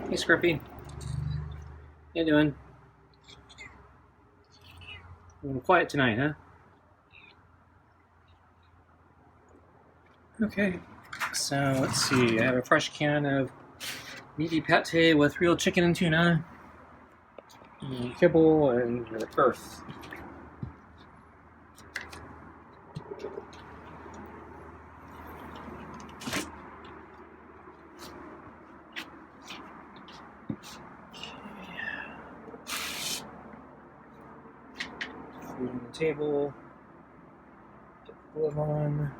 Hey, Scruffy. How you doing? A little quiet tonight, huh? Okay. So, let's see. I have a fresh can of meaty pate with real chicken and tuna, and kibble, and earth. Food on the table. Get the glove on.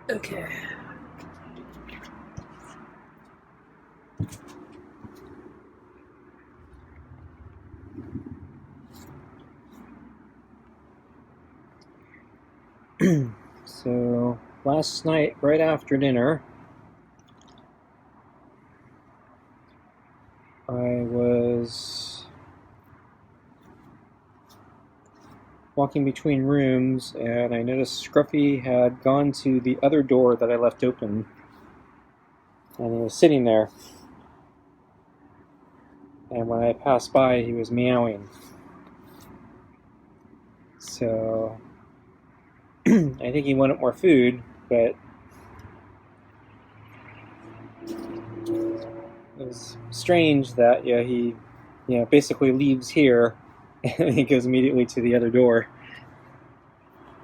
Okay. So, last night, right after dinner, I was walking between rooms and I noticed Scruffy had gone to the other door that I left open, and he was sitting there. And when I passed by, he was meowing. So I think he wanted more food, but it was strange that he basically leaves here and he goes immediately to the other door.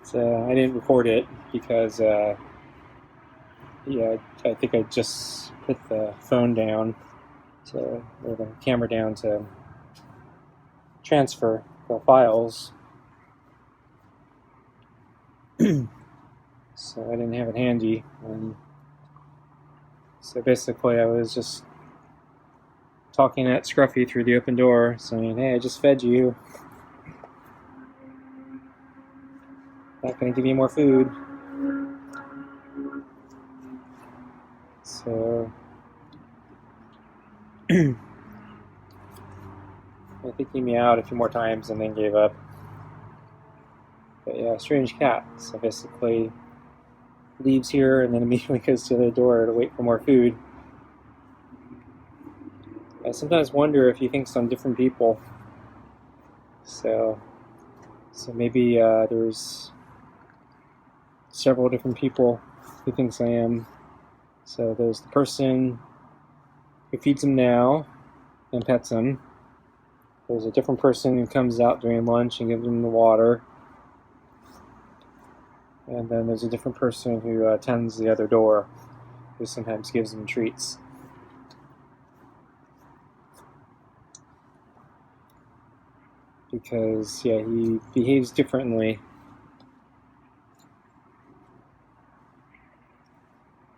So I didn't record it because I think I just put the phone down or the camera down to transfer the files. So I didn't have it handy, and so basically I was just talking at Scruffy through the open door, saying, "Hey, I just fed you. Not going to give you more food." So I think he meowed a few more times and then gave up. But yeah, strange cat. So basically leaves here and then immediately goes to the door to wait for more food. I sometimes wonder if he thinks I'm different people. So maybe there's several different people he thinks I am. So there's the person who feeds him now and pets him. There's a different person who comes out during lunch and gives him the water. And then there's a different person who tends the other door, who sometimes gives him treats. Because, he behaves differently.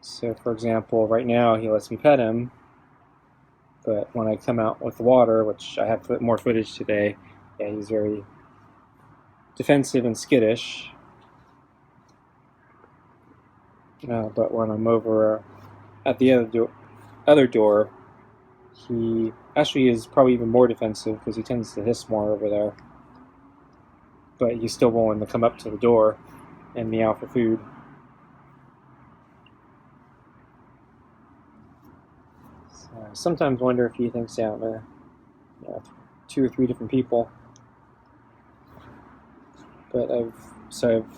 So, for example, right now he lets me pet him, but when I come out with the water, which I have more footage today, he's very defensive and skittish. But when I'm over at the other door, he actually is probably even more defensive because he tends to hiss more over there. But he's still willing to come up to the door and meow for food. So I sometimes wonder if he thinks I'm 2 or 3 different people. But I've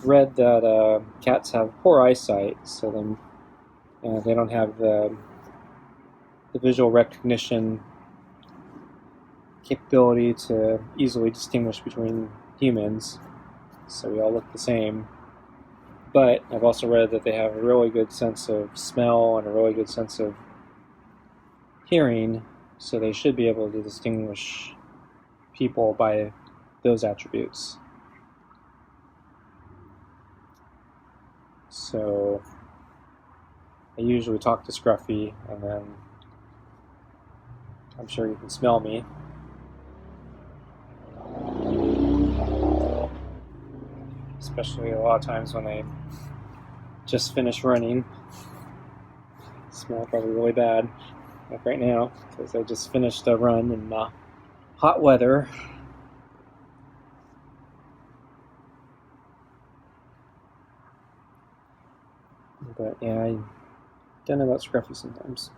read that cats have poor eyesight, so then they don't have the visual recognition capability to easily distinguish between humans, so we all look the same. But I've also read that they have a really good sense of smell and a really good sense of hearing, so they should be able to distinguish people by those attributes. So I usually talk to Scruffy, and then I'm sure you can smell me. Especially a lot of times when I just finish running. I smell probably really bad, like right now, because I just finished a run in hot weather. But yeah, I don't know about Scruffy sometimes.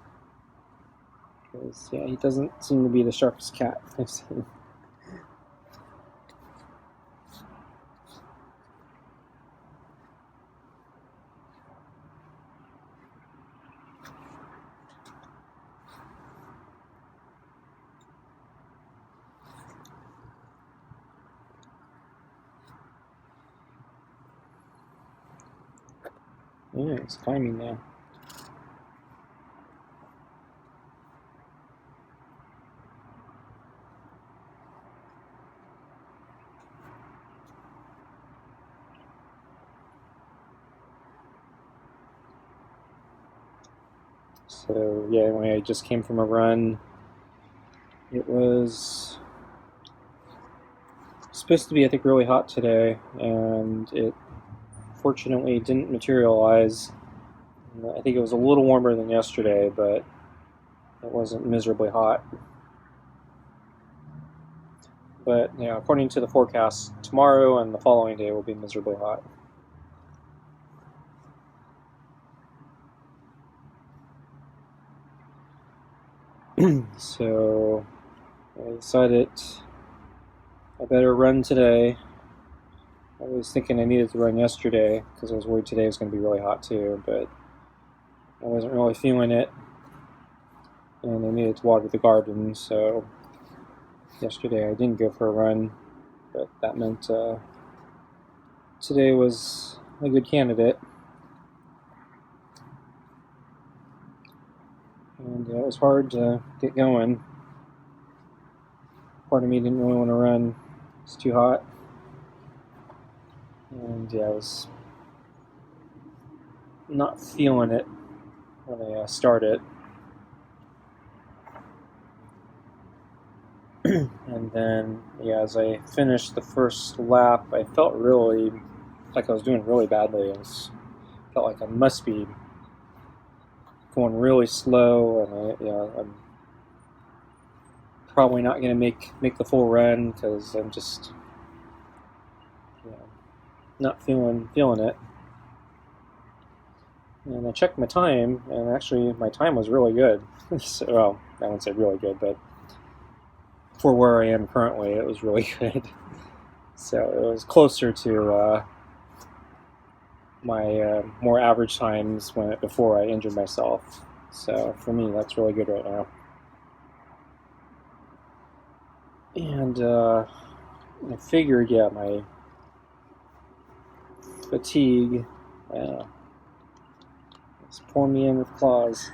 Because, yeah, he doesn't seem to be the sharpest cat I've seen. Yeah, he's climbing now. So yeah, when I just came from a run, it was supposed to be, I think, really hot today, and it fortunately didn't materialize. I think it was a little warmer than yesterday, but it wasn't miserably hot. But yeah, according to the forecast, tomorrow and the following day will be miserably hot. So I decided I better run today. I was thinking I needed to run yesterday because I was worried today was going to be really hot too, but I wasn't really feeling it, and I needed to water the garden, so yesterday I didn't go for a run, but that meant today was a good candidate. And it was hard to get going. Part of me didn't really want to run. It's too hot. And yeah, I was not feeling it when I started. And then, yeah, as I finished the first lap, I felt really like I was doing really badly. Felt like I must be going really slow, and I'm probably not going to make the full run because I'm just, not feeling it. And I checked my time, and actually my time was really good. So, well, I wouldn't say really good, but for where I am currently, it was really good. So it was closer to my more average times before I injured myself. So for me, that's really good right now. And I figured, yeah, my fatigue it's pulling me in with claws.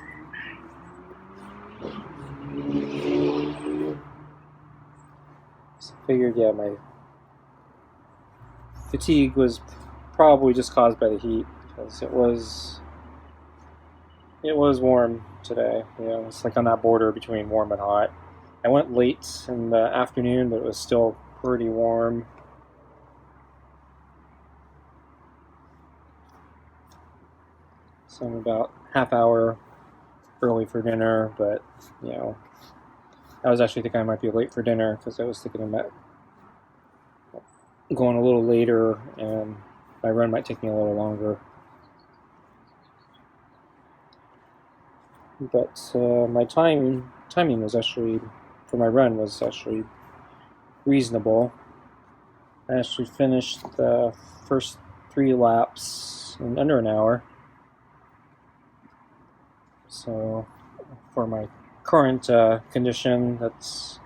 So I figured, yeah, my fatigue was probably just caused by the heat because it was warm today. It's like on that border between warm and hot. I went late in the afternoon, but it was still pretty warm. So I'm about half hour early for dinner, but I was actually thinking I might be late for dinner because I was thinking about going a little later, and my run might take me a little longer. But my timing was actually, for my run, was actually reasonable. I actually finished the first 3 laps in under an hour. So for my current condition, that's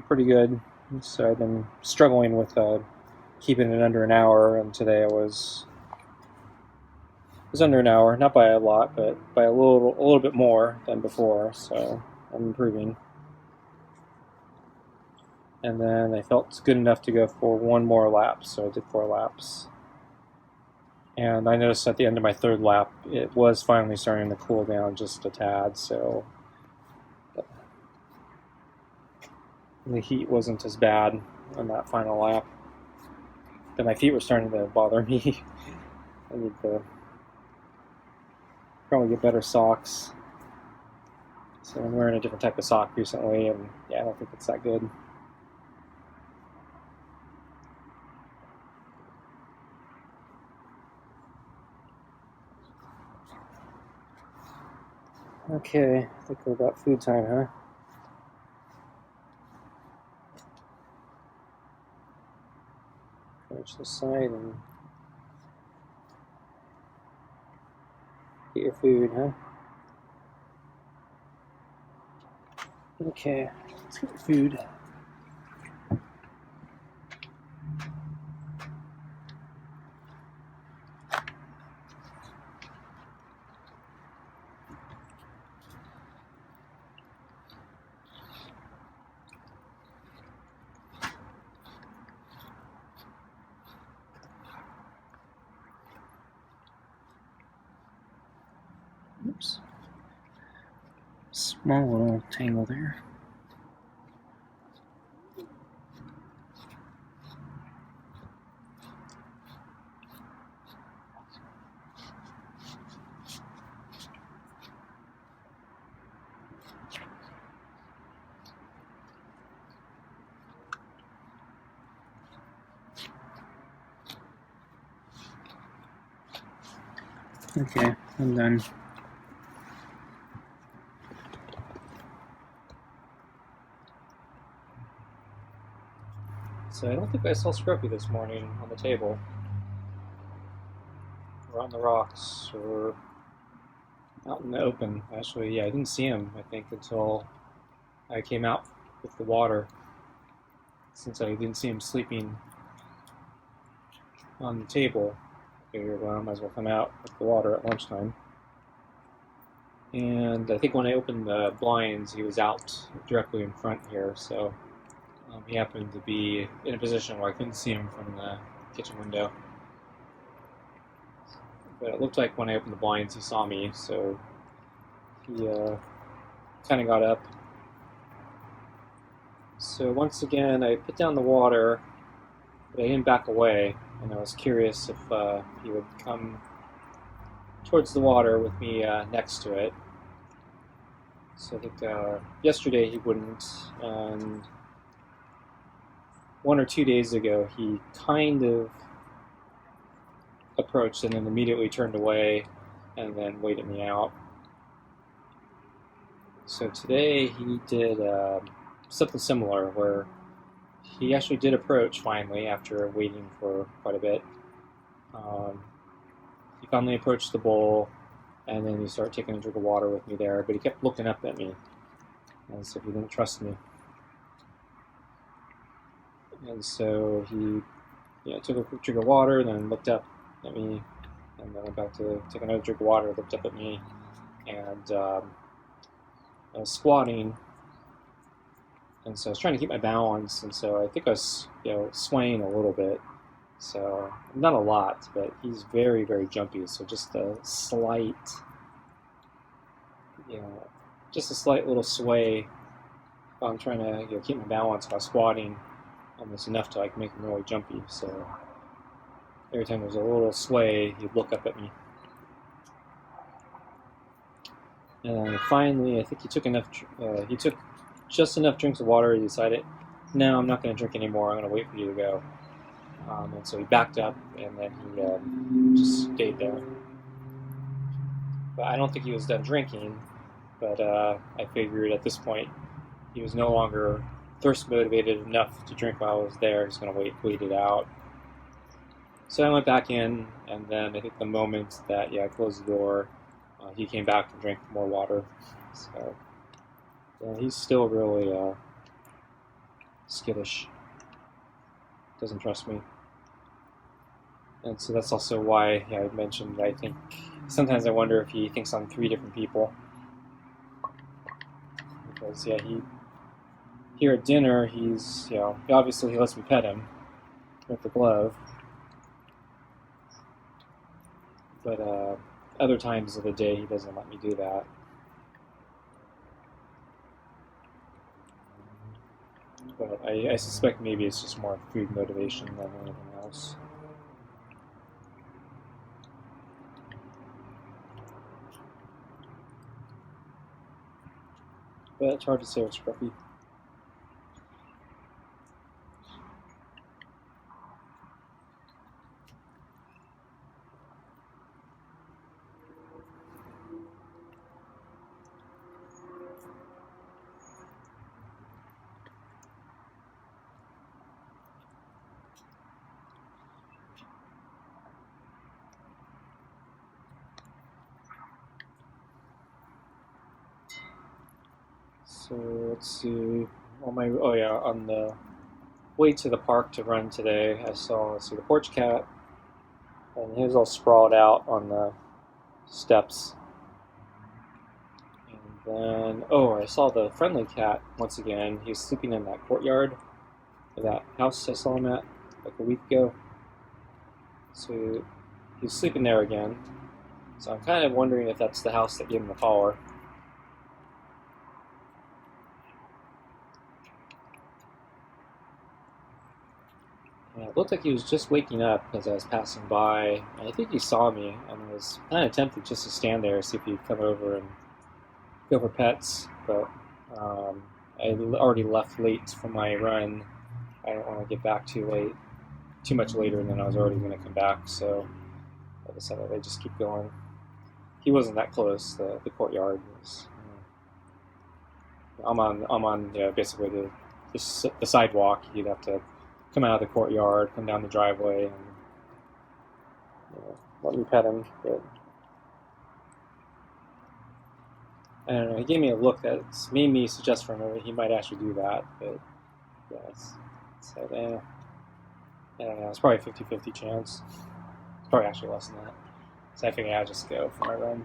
pretty good. So I've been struggling with keeping it under an hour, and today it was under an hour, not by a lot, but by a little bit more than before. So I'm improving. And then I felt good enough to go for 1 more lap, so I did 4 laps. And I noticed at the end of my 3rd lap, it was finally starting to cool down just a tad, so the heat wasn't as bad on that final lap. But my feet were starting to bother me. I need to probably get better socks. So I'm wearing a different type of sock recently, and yeah, I don't think it's that good. Okay, I think we're about food time, huh? Finish this side and get your food, huh? Okay, let's get your food. Oops. Small little tangle there. Okay, I'm done. So I don't think I saw Scruffy this morning on the table, or on the rocks, or out in the open. Actually, yeah, I didn't see him, I think, until I came out with the water, since I didn't see him sleeping on the table. I figured, well, I might as well come out with the water at lunchtime. And I think when I opened the blinds, he was out directly in front here, so he happened to be in a position where I couldn't see him from the kitchen window. But it looked like when I opened the blinds, he saw me, so he kind of got up. So once again, I put down the water, but I didn't back away, and I was curious if he would come towards the water with me next to it. So I think yesterday he wouldn't, and 1 or 2 days ago he kind of approached and then immediately turned away and then waited me out. So today he did something similar, where he actually did approach finally after waiting for quite a bit. He finally approached the bowl, and then he started taking a drink of water with me there, but he kept looking up at me as if he didn't trust me. And so he took a quick drink of water, then looked up at me, and then went back to take another drink of water, looked up at me, and I was squatting, and so I was trying to keep my balance, and so I think I was swaying a little bit. So not a lot, but he's very, very jumpy. So just a slight, just a slight little sway. I'm trying to keep my balance while squatting, almost enough to like make him really jumpy. So every time there's a little sway, he'd look up at me. And finally, I think he took enough. He took just enough drinks of water. He decided, no, I'm not going to drink anymore. I'm going to wait for you to go. And so he backed up, and then he just stayed there. But I don't think he was done drinking. But I figured at this point he was no longer thirst motivated enough to drink while I was there. He's going to wait it out. So I went back in, and then I think the moment that I closed the door, he came back and drank more water. So he's still really skittish. Doesn't trust me. And so that's also why I mentioned I think sometimes I wonder if he thinks I'm 3 different people. Because he here at dinner he's obviously he lets me pet him with the glove, but other times of the day he doesn't let me do that. But I suspect maybe it's just more food motivation than anything else. But it's hard to say with Scruffy. So let's see. On the way to the park to run today, I saw, let's see, the porch cat, and he was all sprawled out on the steps. And then, I saw the friendly cat once again. He was sleeping in that courtyard of that house I saw him at like a week ago. So he was sleeping there again. So I'm kind of wondering if that's the house that gave him the collar. And it looked like he was just waking up as I was passing by, and I think he saw me, and I was kind of tempted just to stand there, see if he'd come over and go for pets, but I already left late from my run. I didn't want to get back too much later, and then I was already going to come back, so I decided I'd just keep going. He wasn't that close. The courtyard was. I'm on basically the sidewalk. You'd have to come out of the courtyard, come down the driveway, and let me pet him. But I don't know. He gave me a look that made me suggest for him that he might actually do that. But yes, so I don't know. It's probably a 50-50 chance. It's probably actually less than that. So I figured I'd just go for my run.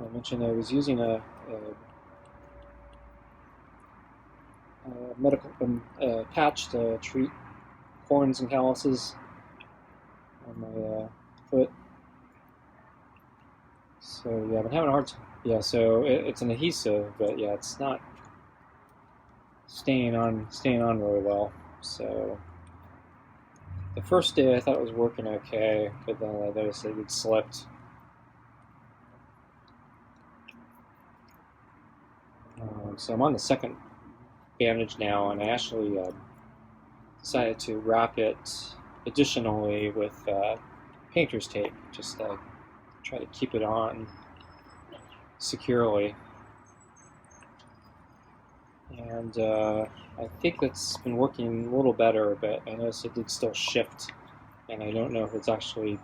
I mentioned I was using a medical patch to treat corns and calluses on my foot. So yeah, I've been having a hard time. Yeah, so it's an adhesive, but yeah, it's not staying on really well. So the first day I thought it was working okay, but then I noticed it slipped. So I'm on the second bandage now, and I actually decided to wrap it additionally with painter's tape, just to try to keep it on securely. And I think that's been working a little better, but I noticed it did still shift, and I don't know if it's actually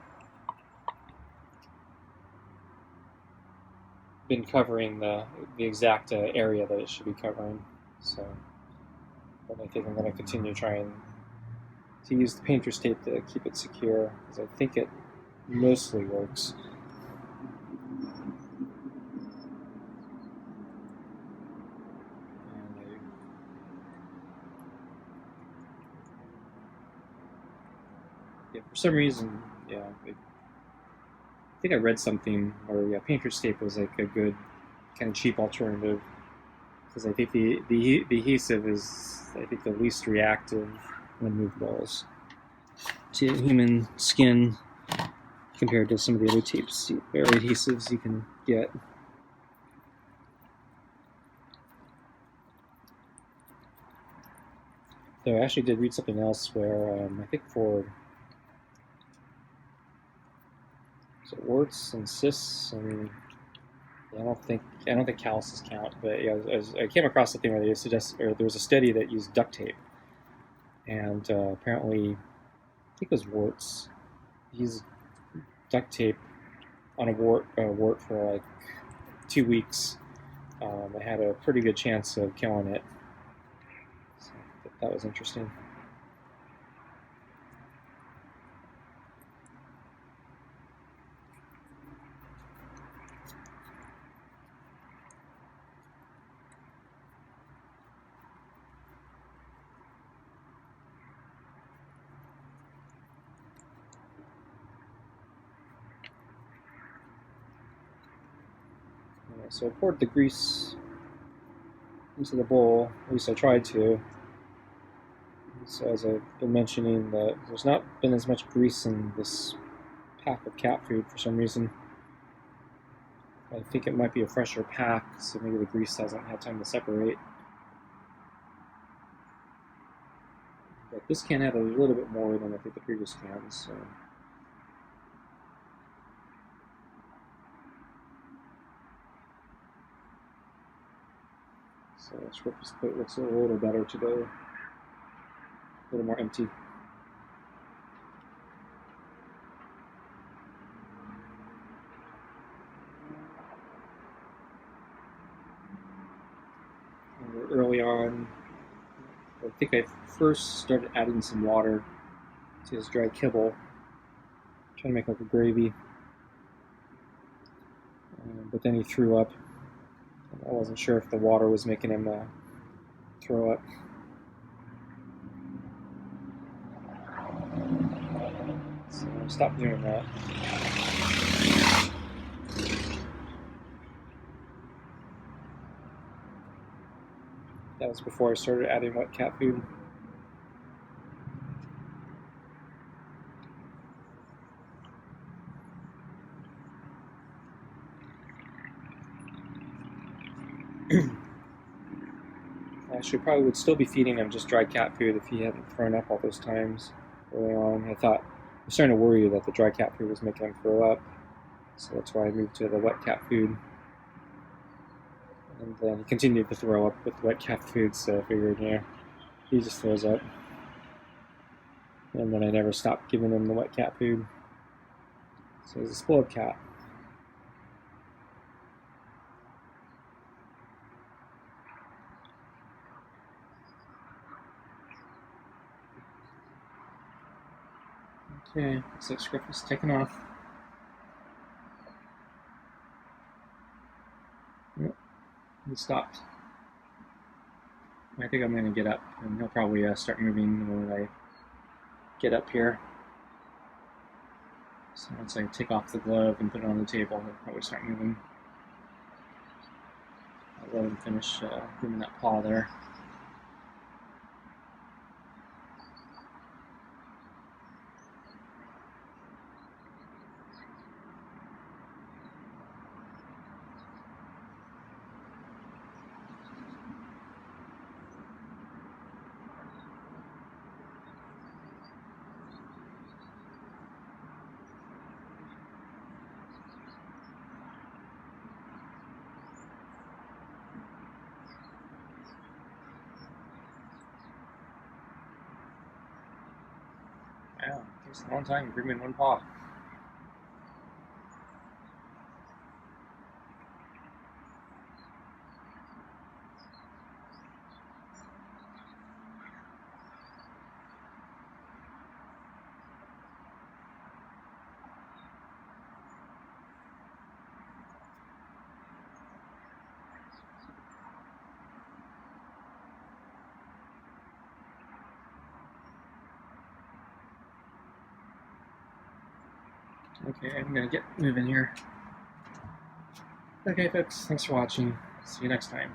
been covering the exact area that it should be covering. So, but I think I'm going to continue trying to use the painter's tape to keep it secure, because I think it mostly works. For some reason, I think I read something where painter's tape was like a good kind of cheap alternative, because I think the adhesive is, I think, the least reactive when movables to human skin compared to some of the other tapes or adhesives you can get. Though I actually did read something else where I think for warts and cysts, and I don't think calluses count, but yeah, I came across something where there was a study that used duct tape, and apparently, I think it was warts. Used duct tape on a wart for like 2 weeks. I had a pretty good chance of killing it. So that was interesting. So I poured the grease into the bowl, at least I tried to. So as I've been mentioning, that there's not been as much grease in this pack of cat food for some reason. I think it might be a fresher pack, so maybe the grease hasn't had time to separate. But this can have a little bit more than I think the previous cans, so. So Scruffy's plate looks a little better today, a little more empty. Early on, I think I first started adding some water to his dry kibble, trying to make like a gravy. But then he threw up. I wasn't sure if the water was making him throw up. So I stopped doing that. That was before I started adding wet cat food. I probably would still be feeding him just dry cat food if he hadn't thrown up all those times early on. I was starting to worry that the dry cat food was making him throw up, so that's why I moved to the wet cat food. And then he continued to throw up with wet cat food, so I figured, yeah, he just throws up. And then I never stopped giving him the wet cat food. So he's a spoiled cat. Okay, looks like Scruffy's taking off. Yep, he stopped. I think I'm going to get up, and he'll probably start moving when I get up here. So once I take off the glove and put it on the table, he'll probably start moving. I'll let him finish grooming that paw there. Wow, it takes a long time grooming one paw. Okay, I'm gonna get moving here. Okay, folks, thanks for watching. See you next time.